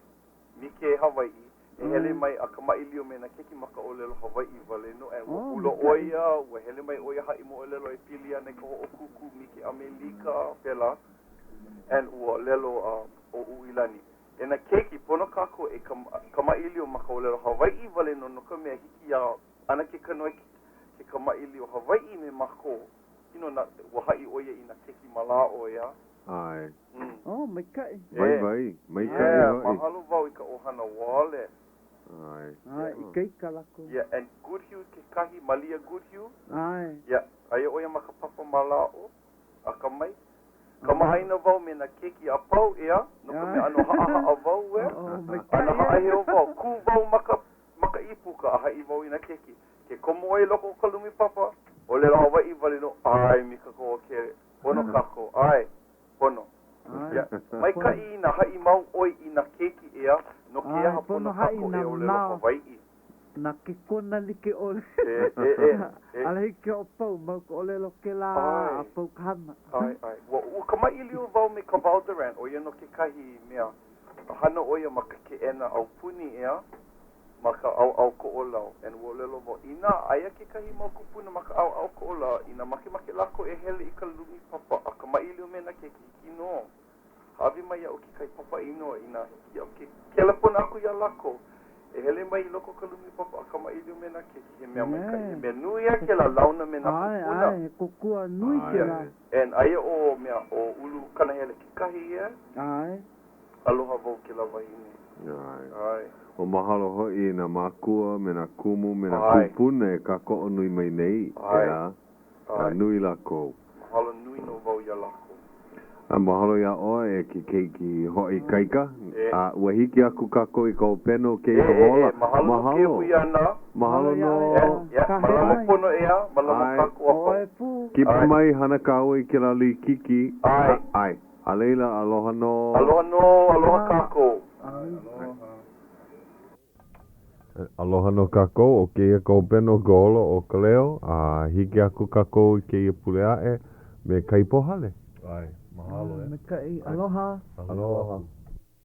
mike Hawaiʻi e hele mai aka mailio me na keki maka olelo Hawaiʻi wale no e ua ulo oia ua hele mai oia hai mo olelo e pili ana ka o kuku mike Amerika pela and ua lelo o uilani e na keki pono kako e ka mailio maka olelo Hawaiʻi wale no ka mea hiki ia ana ke kanoe ke ka maili o Hawaiʻi me mako. Ino na wahai oia I na keki malao ia. Ai. Mai kai. Mai kai hoi. Mahalo wau I ka ohana wale. Ai. I kai ka lako. Yeah, and Good Hugh ke kahi Malia Good Hugh. Ai. Yeah, aia oia maka papa malao. Aka mai. Ka mahaina wau me na keki a pau ia. No ka me ano haa a wau Ana haa heo wau. Ku wau maka ipuka aha I wau I na keki. Ke komo e loko kalumi papa. O le Hawaiʻi wale no. Ai, mika ko o kere. Pono kako. Ai, pono. Mai ka I na hai mau oi I na keki ea. No ke aha pono kako e o le Hawaiʻi. Na ke kona like ole. Ala hiki o pau, mau ko ole lo ke la a pau kahana. Ai. Ua ka maili o wau me ka Valderan. O ia no ke kahi mea. Hana oia maka ke ena au puni ea. Maka au ko olau and wo lelo mo ina aia ke kahi mau kupuna maka au ko ola ina make lako e hele I ka lumi papa aka maili o mena ke kino havi mai o ki kai papa ino ina ia ke kelepona aku ia lako e hele mai loko ka lumi papa aka maili o mena ke he mea mai kai me nui a ke la launa mena kupuna ai kukua nui ke la and aia o mea o ulu kana hele ke kahi ia ai aloha vau ke la wahine Ai. O mahalo hoi na makua, me na kumu, me na kupune ka ko nui mai nei. Ia. Na nui lako. Mahalo nui no wau ia lako. A mahalo ia oe ki keiki hoi kaika. A ua hiki aku kako I kau peno ke I hola. Mahalo ke hui ana. Mahalo no. Malamo pono ea. Malamo kako apa. Kipa mai hana kao I ke lali kiki. Ai. A leila aloha no. Aloha no. Aloha kako. Aloha no kako o keia kau peno golo o Ka Leo. A hiki aku kako I keia puleae me kaipo hale. Ai. Mahalo Me kai aloha. Aloha.